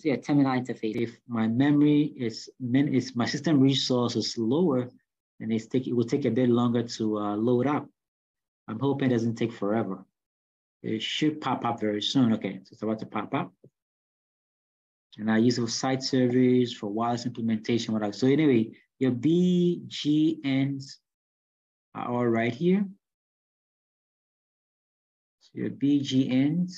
yeah, terminal interface. If my memory is my system resource is lower, then it will take a bit longer to load up. I'm hoping it doesn't take forever. It should pop up very soon. Okay, so it's about to pop up. And I use it for site surveys, for wireless implementation, whatever. So anyway, your BGNs are all right here. So your BGNs,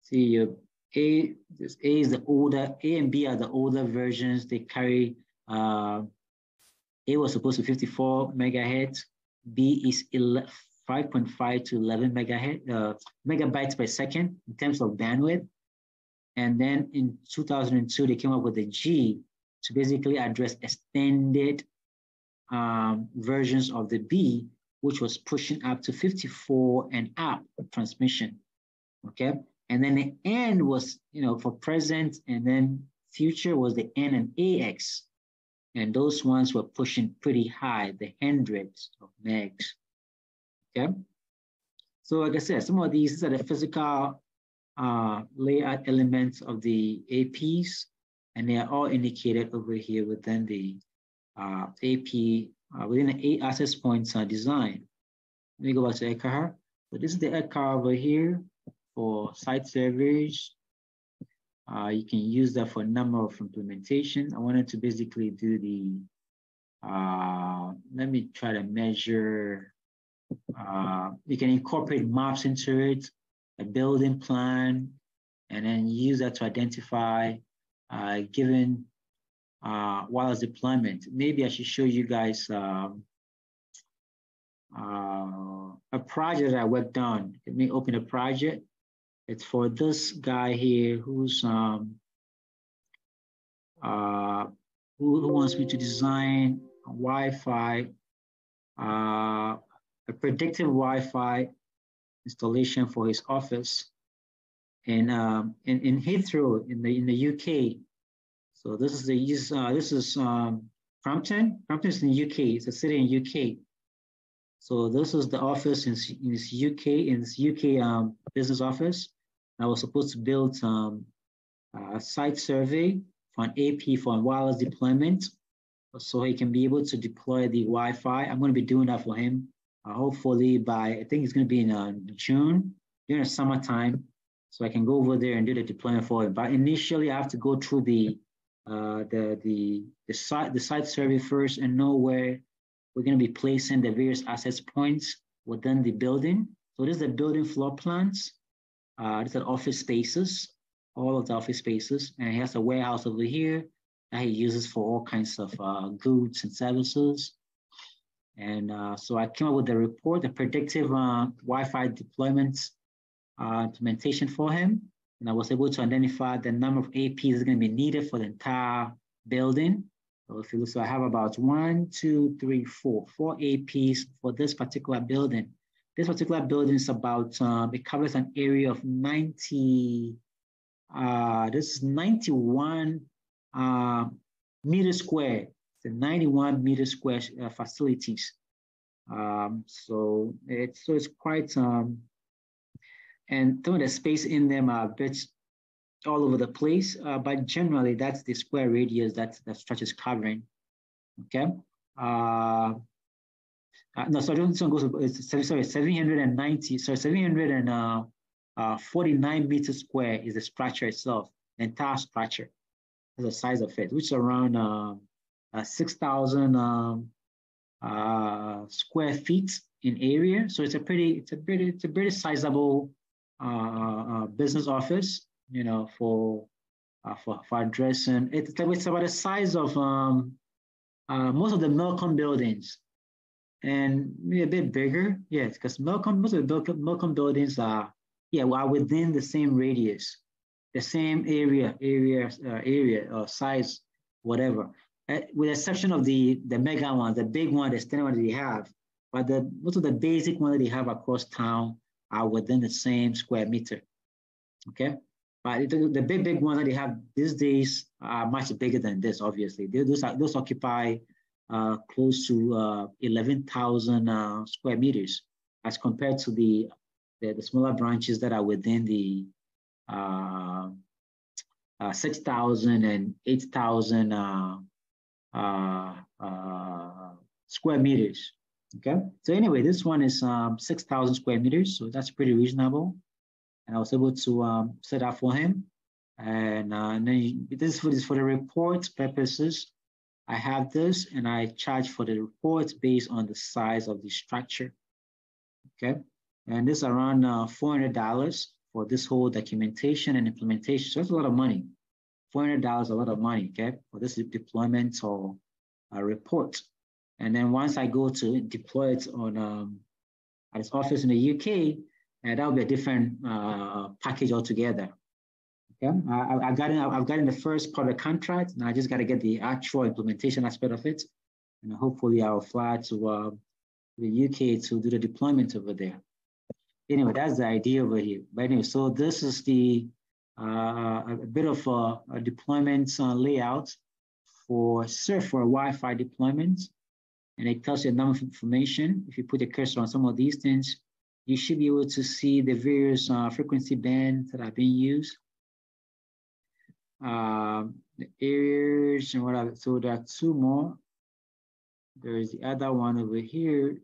see your this A is the older, A and B are the older versions. They carry, A was supposed to be 54 megahertz, B is 5.5 to 11 megabytes per second in terms of bandwidth. And then in 2002, they came up with the G to basically address extended versions of the B, which was pushing up to 54 and up transmission, okay? And then the N was, for present, and then future was the N and AX. And those ones were pushing pretty high, the hundreds of megs, okay? So like I said, some of these are the physical layout elements of the APs, and they are all indicated over here within the AP, within the 8 access points design. Let me go back to ECAR. So this is the ECAR over here for site surveys. You can use that for a number of implementation. I wanted to basically do the, let me try to measure, you can incorporate maps into it, a building plan, and then use that to identify given wireless deployment. Maybe I should show you guys a project that I worked on. Let me open a project. It's for this guy here who's who wants me to design a Wi-Fi, a predictive Wi-Fi installation for his office in Heathrow in the UK. So this is Frampton. Frampton is in the UK. It's a city in UK. So this is the office in this UK business office. I was supposed to build a site survey for an AP for a wireless deployment, so he can be able to deploy the Wi-Fi. I'm going to be doing that for him. Hopefully by, I think it's going to be in June, during the summertime, so I can go over there and do the deployment for him. But initially, I have to go through the site survey first and know where we're going to be placing the various access points within the building. So this is the building floor plans. These are office spaces, all of the office spaces, and he has a warehouse over here that he uses for all kinds of goods and services. And so I came up with the report, the predictive Wi-Fi deployment implementation for him. And I was able to identify the number of APs that are going to be needed for the entire building. So if you look, so I have about 4 APs for this particular building. This particular building is about, it covers an area of 91 meters square. The 91 meter square facilities. So it's quite, and some of the space in them are a bit all over the place, but generally that's the square radius that the structure is covering, okay? No, sorry, this one goes, sorry, 749 meters square is the structure itself, the entire structure, the size of it, which is around 6,000 square feet in area. So it's a pretty sizable business office, for addressing. It's about the size of most of the Melcom buildings, and maybe a bit bigger. Yes, because most of the Melcom buildings are within the same radius, the same area or size, whatever. With the exception of the mega ones, the big one, the standard one that they have, but most of the basic ones that they have across town are within the same square meter. Okay, but the big ones that they have these days are much bigger than this. Obviously, those occupy close to 11,000 square meters, as compared to the smaller branches that are within the 6,000 and 8,000 square meters. Okay, so anyway, this one is 6,000 square meters, so that's pretty reasonable. And I was able to set that for him. And then this is for the report purposes. I have this, and I charge for the report based on the size of the structure. Okay, and this is around $400 for this whole documentation and implementation. So that's a lot of money. $400 a lot of money, okay, for this deployment or report. And then once I go to deploy it on at its office in the UK, that will be a different package altogether. Okay, I've gotten the first part of the contract, and I just got to get the actual implementation aspect of it, and hopefully I'll fly to the UK to do the deployment over there. Anyway, that's the idea over here. But anyway, so this is the a bit of a deployment layout for Surf for a Wi-Fi deployment, and it tells you a number of information. If you put a cursor on some of these things, you should be able to see the various frequency bands that are being used, the areas and whatever. So there are two more. There is the other one over here.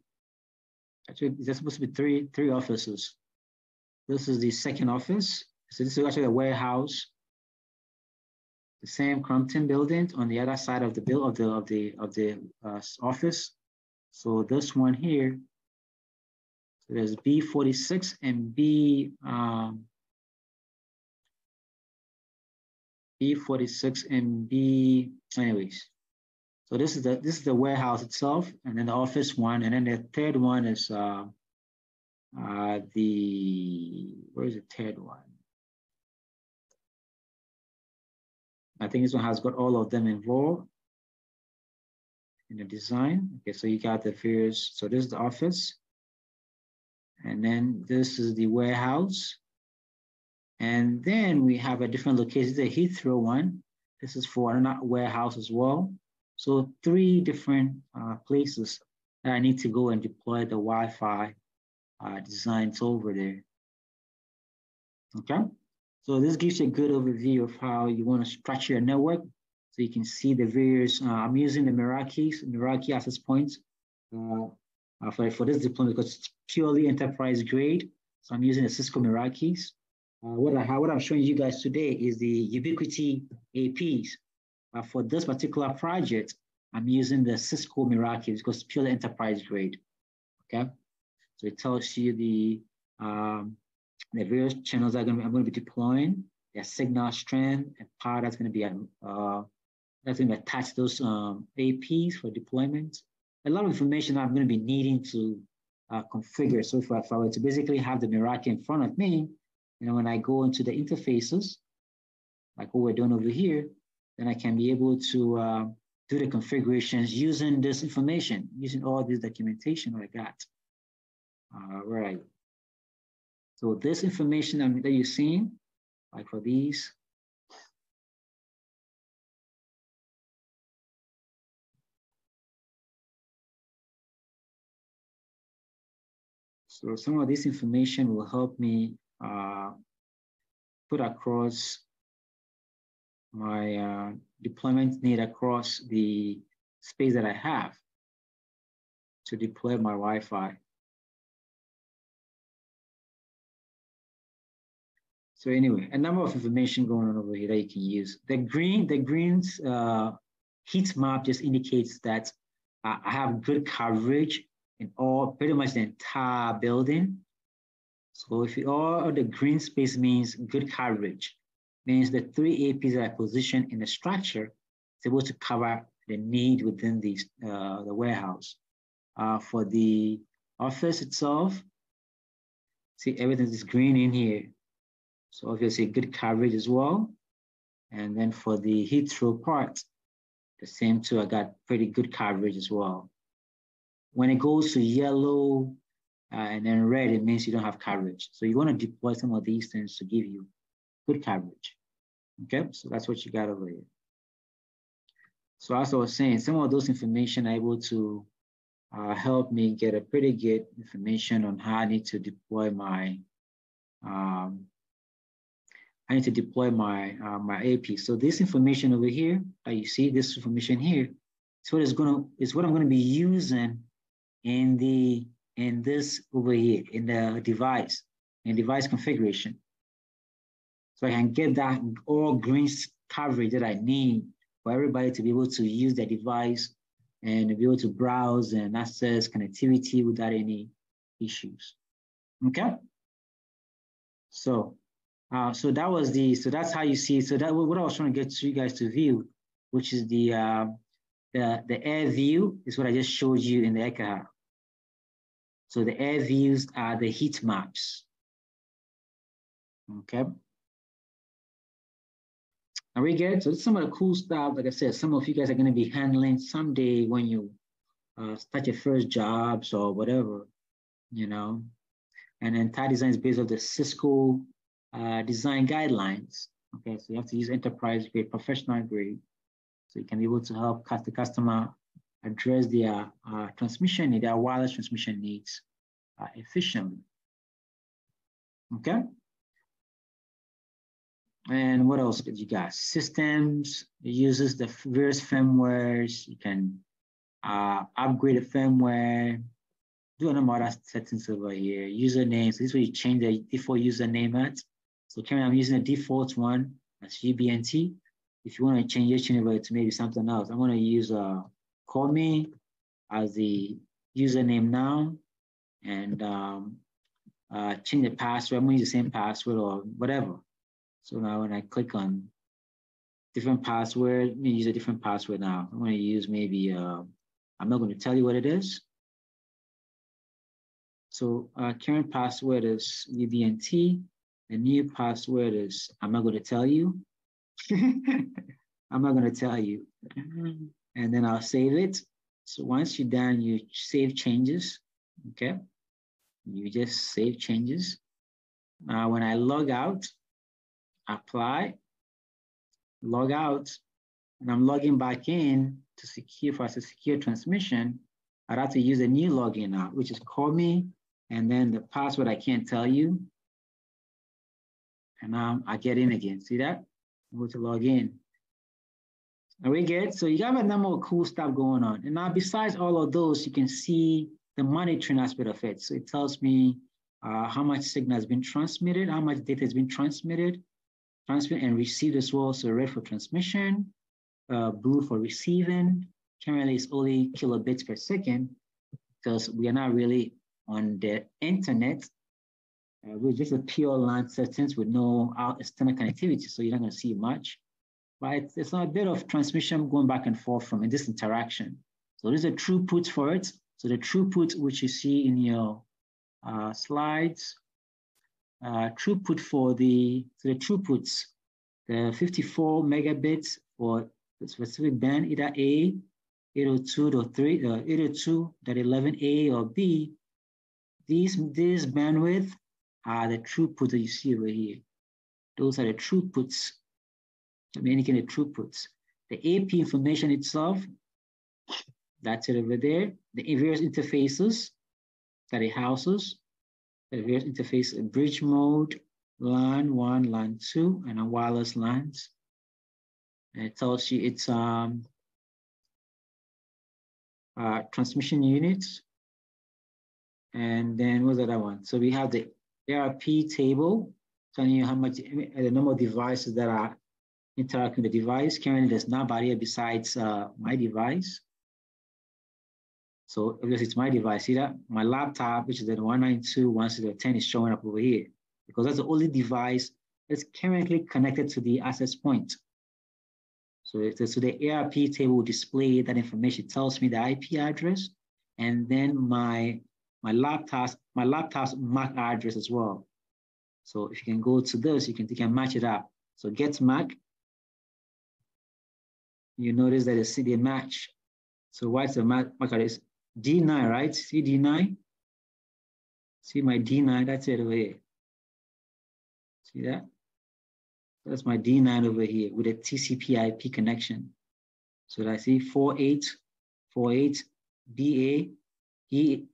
Actually, there's supposed to be three offices. This is the second office. So this is actually a warehouse. The same Crumpton building on the other side of the office. So this one here. So there's B46 and B46 and B. Anyways, so this is the warehouse itself, and then the office one, and then the third one is where is the third one? I think this one has got all of them involved in the design. Okay, so you got the various, so this is the office. And then this is the warehouse. And then we have a different location, the Heathrow one. This is for another warehouse as well. So three different places that I need to go and deploy the Wi-Fi designs over there. Okay. So this gives you a good overview of how you want to structure your network. So you can see the various, I'm using the Meraki access points for this deployment because it's purely enterprise grade. So I'm using the Cisco Merakis. What I'm showing you guys today is the Ubiquiti APs. For this particular project, I'm using the Cisco Meraki because it's purely enterprise grade. Okay, so it tells you the various channels I'm going to be deploying, their signal strength and power that's going to be attached to those APs for deployment. A lot of information I'm going to be needing to configure. So if I were to basically have the Meraki in front of me, when I go into the interfaces, like what we're doing over here, then I can be able to do the configurations using this information, using all this documentation that I got. All right. So this information that you're seeing, like for these, so some of this information will help me put across my deployment need across the space that I have to deploy my Wi-Fi. So anyway, a number of information going on over here that you can use. The green's heat map just indicates that I have good coverage in pretty much the entire building. So if all the green space means good coverage, means the three APs that I position in the structure is able to cover the need within the warehouse. For the office itself, see everything is green in here. So obviously good coverage as well. And then for the Heathrow part, the same too, I got pretty good coverage as well. When it goes to yellow and then red, it means you don't have coverage. So you want to deploy some of these things to give you good coverage. Okay, so that's what you got over here. So as I was saying, some of those information are able to help me get a pretty good information on how I need to deploy my I need to deploy my my AP. So this information over here that you see, this information here, is what I'm gonna be using in this over here in the device, in device configuration. So I can get that all green coverage that I need for everybody to be able to use their device and be able to browse and access connectivity without any issues. Okay. So, so that's how you see. So that what I was trying to get you guys to view, which is the air view, is what I just showed you in the Ekaha. So the air views are the heat maps. Okay. Are we good? So some of the cool stuff, like I said, some of you guys are going to be handling someday when you start your first jobs or whatever, you know. And then entire design is based on the Cisco design guidelines. Okay, so you have to use enterprise grade, professional grade, so you can be able to help the customer address their transmission need, their wireless transmission needs efficiently. Okay. And what else did you got? Systems, it uses the various firmwares. You can upgrade the firmware, do a number of other settings over here. Username, so this is where you change the default username at. So currently I'm using the default one, that's UBNT. If you want to change it to maybe something else, I'm going to use call me as the username now, and change the password. I'm going to use the same password or whatever. So now when I click on different password, let me use a different password now. I'm going to use maybe, I'm not going to tell you what it is. So current password is UBNT. The new password is, I'm not going to tell you. I'm not going to tell you. And then I'll save it. So once you're done, you save changes. Okay. You just save changes. Now when I log out, apply, log out, and I'm logging back in to secure for a secure transmission, I'd have to use a new login now, which is call me, and then the password I can't tell you. And now I get in again. See that? I'm going to log in. Are we good? So you have a number of cool stuff going on. And now besides all of those, you can see the monitoring aspect of it. So it tells me how much signal has been transmitted, how much data has been transmitted and received as well. So red for transmission, blue for receiving. Currently it's only kilobits per second because we are not really on the internet. We're just a pure LAN settings with no external connectivity, so you're not going to see much. But it's a bit of transmission going back and forth from this interaction. So there's a throughput for it. So the throughput, which you see in your slides, throughput for the throughputs, the 54 megabits for the specific band, either A, 802.11a or B. This bandwidth are the throughput that you see over here. Those are the throughputs. I'm indicating the throughputs. The AP information itself, that's it over there. The various interfaces that it houses, the various interfaces, bridge mode, LAN 1, LAN 2, and a wireless LANs. And it tells you it's transmission units. And then what's the other one? So we have the ARP table telling you how much, the number of devices that are interacting with the device. Currently, there's nobody here besides my device. So obviously it's my device. See that? My laptop, which is the 192.168.10 is showing up over here because that's the only device that's currently connected to the access point. So the ARP table will display that information. It tells me the IP address and then my laptop's MAC address as well. So if you can go to this, you can match it up. So get MAC, you notice that it's CD match. So what's the MAC address? D9, right? See D9? See my D9, that's it over here. See that? That's my D9 over here with a TCP IP connection. So I see 4848 BA E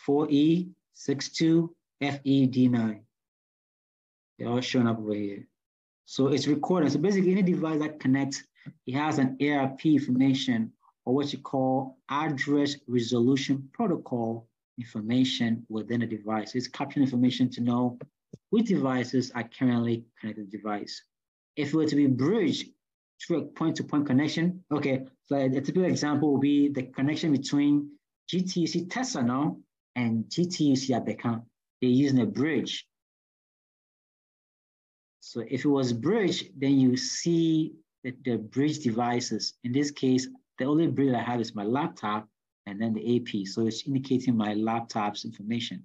4E62 FE D9. They're all showing up over here. So it's recording. So basically any device that connects, it has an ARP information or what you call address resolution protocol information within a device. It's capturing information to know which devices are currently connected to the device. If it were to be bridged through a point-to-point connection, okay, so a typical example will be the connection between GTUC Tesla now and GTUC Abekan. They're using a bridge. So if it was bridge, then you see the bridge devices. In this case, the only bridge I have is my laptop and then the AP. So it's indicating my laptop's information,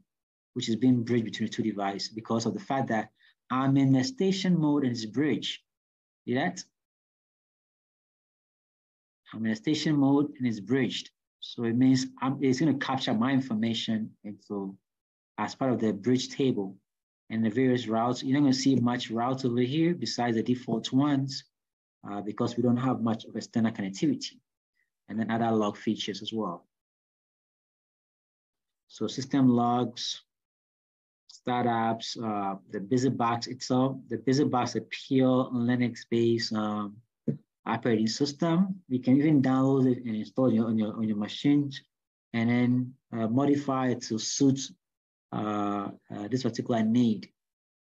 which is being bridged between the two devices because of the fact that I'm in a station mode and it's bridge. See that? I'm in a station mode and it's bridged. So it means it's going to capture my information into as part of the bridge table and the various routes. You're not going to see much routes over here besides the default ones because we don't have much of external connectivity, and then other log features as well. So system logs, startups, the BusyBox itself. The BusyBox is a pure Linux-based operating system. You can even download it and install it on your machines, and then modify it to suit this particular need.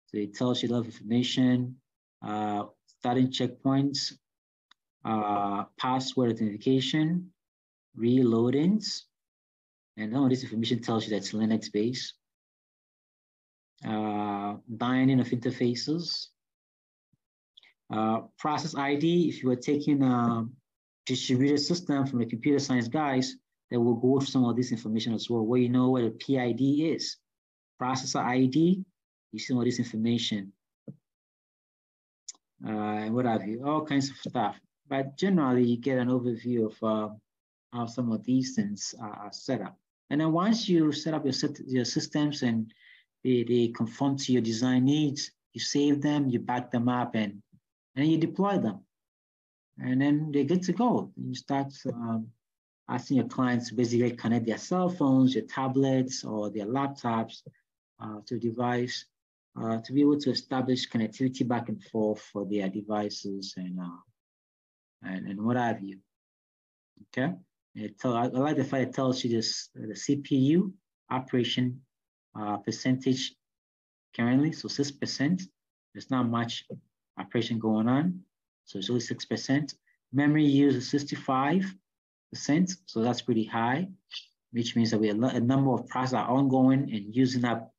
So it tells you a lot of information, starting checkpoints, password authentication, reloadings, and all this information tells you that's Linux-based. Binding of interfaces, process ID. If you were taking a distributed system from the computer science guys, they will go through some of this information as well, where you know what a PID is. Processor ID, you see all this information. And what have you, all kinds of stuff. But generally, you get an overview of how some of these things are set up. And then once you set up your systems and they conform to your design needs, you save them, you back them up, and you deploy them. And then they're good to go. You start asking your clients to basically connect their cell phones, your tablets, or their laptops to the device to be able to establish connectivity back and forth for their devices and what have you. Okay. I like the fact it tells you this the CPU operation percentage currently, so 6%. There's not much operation going on, so it's only 6%. Memory use is 65%, so that's pretty high, which means that we have a number of processes are ongoing and using up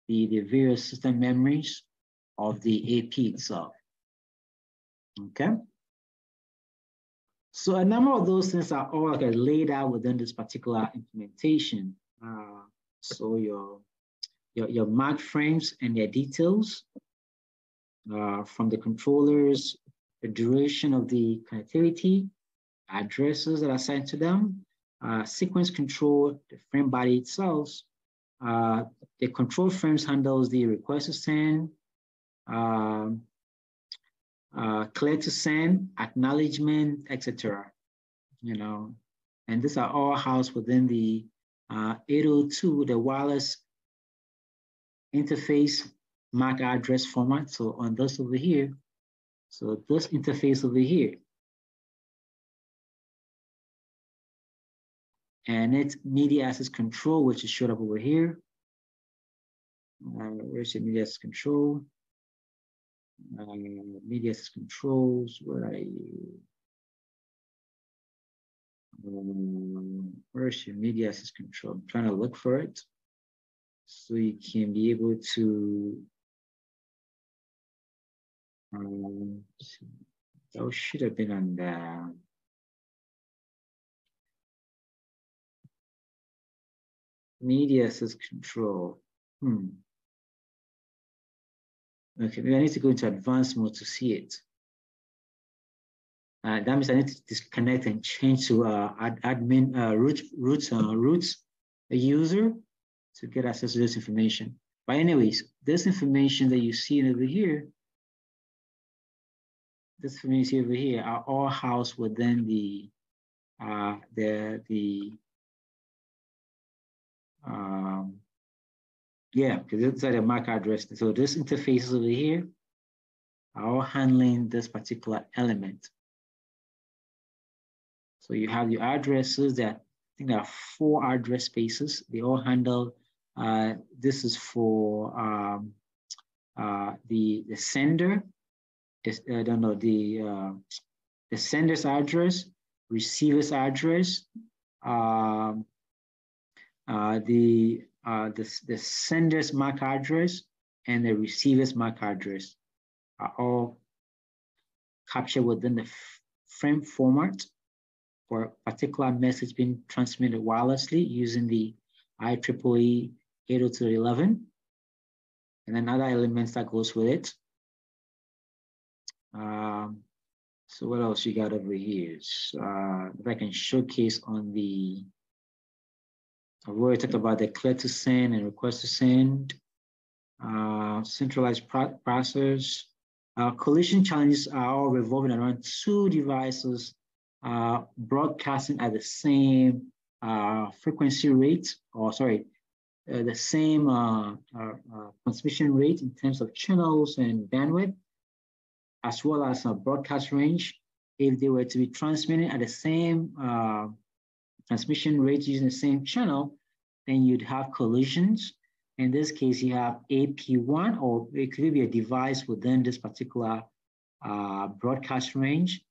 the various system memories of the AP itself. Okay. So a number of those things are all laid out within this particular implementation. So your mark frames and their details from the controllers, the duration of the connectivity, addresses that are assigned to them, sequence control, the frame body itself. The control frames handles the request to send, clear to send, acknowledgement, etc. You know, and these are all housed within the 802, the wireless interface MAC address format. So on this over here, so this interface over here, and it's media access control, which is showed up over here. Where's your media access control? Media access controls, where are you? Where's your media access control? I'm trying to look for it so you can be able to that should have been on the media access control. Okay, maybe I need to go into advanced mode to see it. That means I need to disconnect and change to admin roots a user to get access to this information. But anyways, this information that you see over here, this information over here are all housed within the yeah, because it's like a MAC address. So this interface is over here. are all handling this particular element. So you have your addresses that, I think there are 4 address spaces. They all handle, this is for the sender, I don't know, the sender's address, receiver's address, the sender's MAC address, and the receiver's MAC address are all captured within the frame format for a particular message being transmitted wirelessly using the IEEE 802.11, and then other elements that goes with it. So what else you got over here? If I can showcase on the, I've already talked about the clear to send and request to send, centralized process. Collision challenges are all revolving around 2 devices broadcasting at the same frequency rate, or sorry, the same transmission rate in terms of channels and bandwidth, as well as a broadcast range. If they were to be transmitting at the same transmission rate using the same channel, then you'd have collisions. In this case, you have AP1, or it could be a device within this particular broadcast range,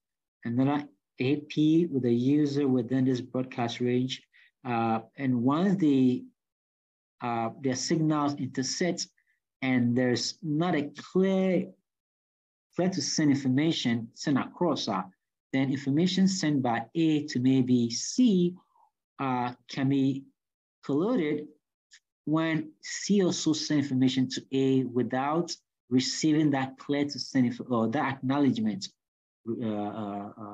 another AP with a user within this broadcast range. And once their signals intersect and there's not a clear to send information sent across, then information sent by A to maybe C can be colluded when C also send information to A without receiving that clear to send or that acknowledgement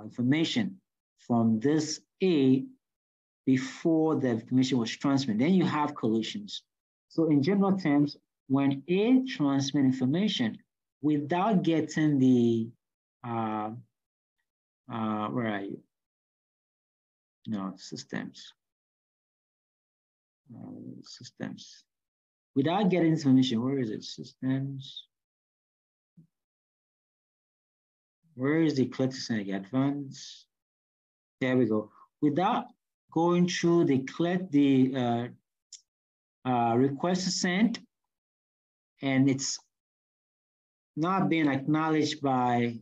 information from this A before the information was transmitted. Then you have collisions. So in general terms, when A transmits information without getting the, where are you? No, systems. Systems. Without getting information, where is it? Systems. Where is the click to send advance? There we go. Without going through the request to send, and it's not being acknowledged by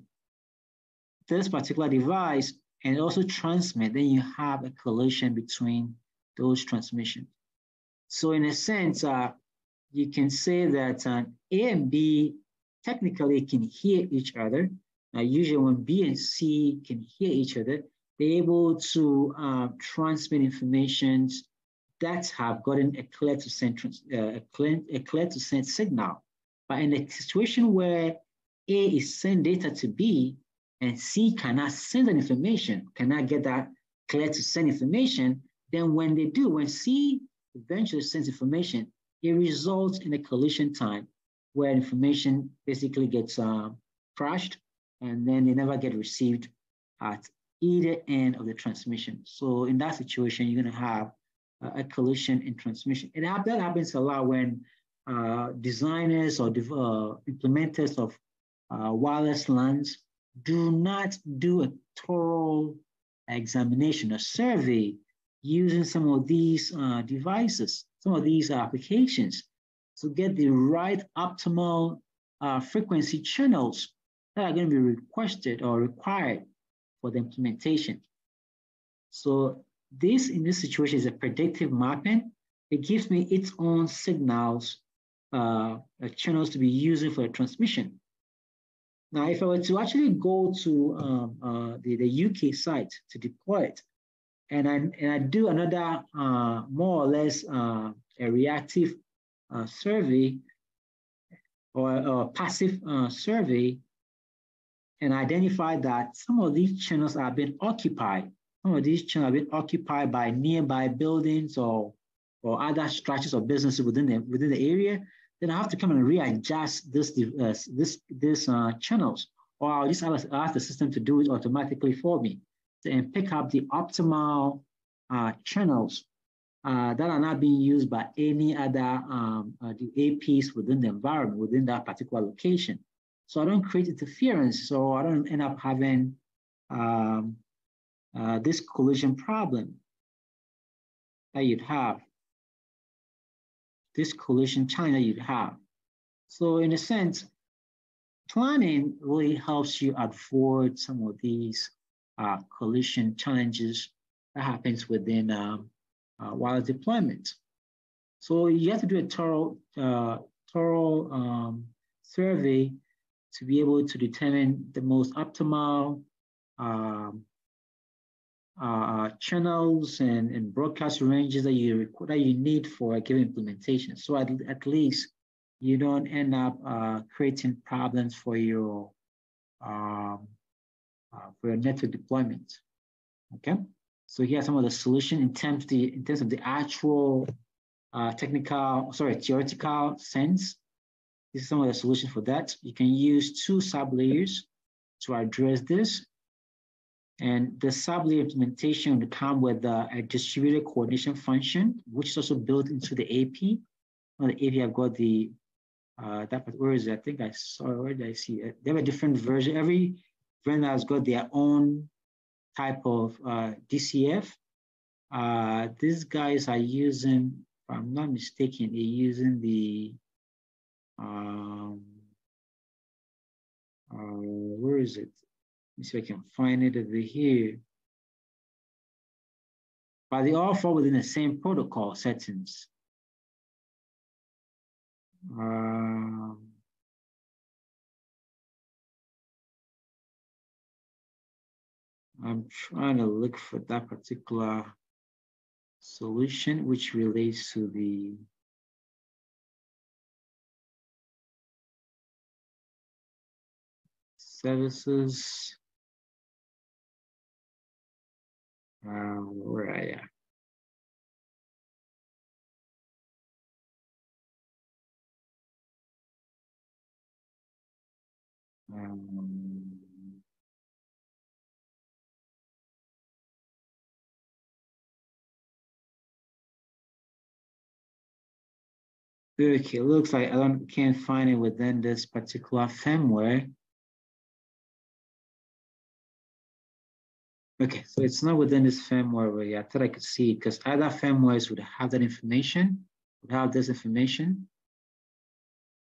this particular device and also transmit, then you have a collision between those transmissions. So in a sense, you can say that A and B technically can hear each other. Usually when B and C can hear each other, they're able to transmit information that have gotten a clear to send signal. But in a situation where A is sending data to B and C cannot send that information, cannot get that clear to send information, then when they do, when C eventually sends information, it results in a collision time where information basically gets crashed and then they never get received at either end of the transmission. So in that situation, you're going to have a collision in transmission. And that happens a lot when designers or implementers of wireless LANs do not do a thorough examination or survey using some of these devices, some of these applications to get the right optimal frequency channels that are going to be requested or required for the implementation. So this, in this situation, is a predictive mapping. It gives me its own signals, channels to be using for the transmission. Now, if I were to actually go to the UK site to deploy it, and I do another more or less a reactive survey or passive survey, and identify that some of these channels are being occupied. Some of these channels are being occupied by nearby buildings or other structures or businesses within the area. Then I have to come and readjust this channels, or I'll just ask the system to do it automatically for me and pick up the optimal channels that are not being used by any other the APs within the environment, within that particular location. So I don't create interference, so I don't end up having this collision problem that you'd have, this collision challenge that you'd have. So in a sense, planning really helps you avoid some of these collision challenges that happens within wireless deployment. So you have to do a thorough survey to be able to determine the most optimal channels and broadcast ranges that you need for a given implementation. So at least you don't end up creating problems for your network deployment. Okay. So here are some of the solutions in terms of the actual theoretical sense. This is some of the solutions for that. You can use 2 sublayers to address this. And the sublayer implementation will come with a distributed coordination function, which is also built into the AP. On the AP, I've got the, where is it? I think I saw, where did I see it? They have a different version. Every vendor has got their own type of DCF. These guys are using, if I'm not mistaken, they're using the, where is it? Let me see if I can find it over here. But they all fall within the same protocol settings. I'm trying to look for that particular solution, which relates to the services. Where are you? Okay, looks like I can't find it within this particular firmware. Okay, so it's not within this firmware where I thought I could see it because other firmwares would have that information, would have this information,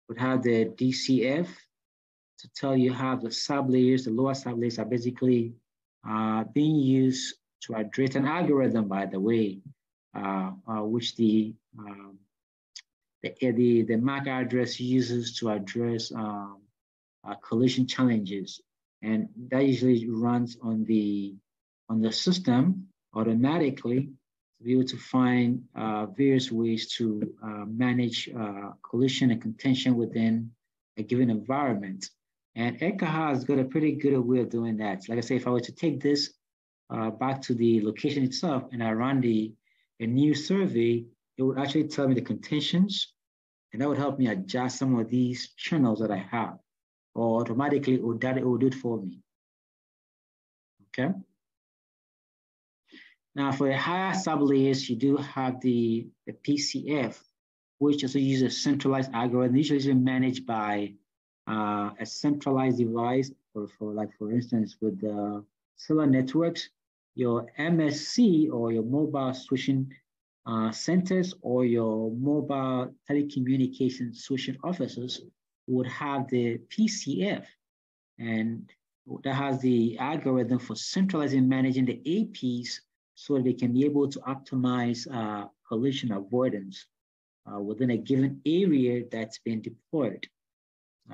would have the DCF to tell you how the sublayers, the lower sublayers are basically being used to address an algorithm, by the way, which the MAC address uses to address collision challenges. And that usually runs on the system automatically to be able to find various ways to manage collision and contention within a given environment. And ECHA has got a pretty good way of doing that. Like I say, if I were to take this back to the location itself and I run a new survey, it would actually tell me the contentions, and that would help me adjust some of these channels that I have, or automatically it would do it for me. Okay. Now for the higher sublayers, you do have the PCF, which also uses a centralized algorithm, usually managed by a centralized device. For instance, with the cellular networks, your MSC or your mobile switching centers or your mobile telecommunication switching offices would have the PCF, and that has the algorithm for centralizing managing the APs so they can be able to optimize collision avoidance within a given area that's been deployed.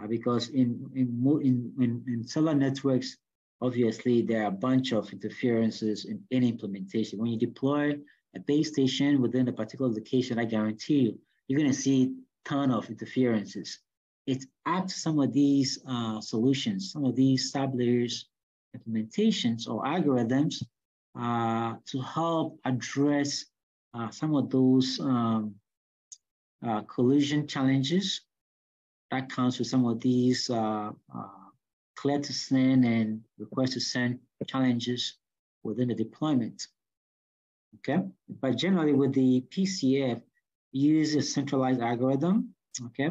Because in cellular networks, obviously there are a bunch of interferences in any implementation. When you deploy a base station within a particular location, I guarantee you, you're going to see a ton of interferences. It's up to some of these solutions, some of these sublayers implementations or algorithms to help address some of those collision challenges that comes with some of these clear to send and request to send challenges within the deployment. Okay, but generally with the PCF, use a centralized algorithm. Okay,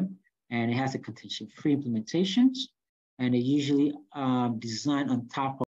and it has a contention-free implementations, and they're usually designed on top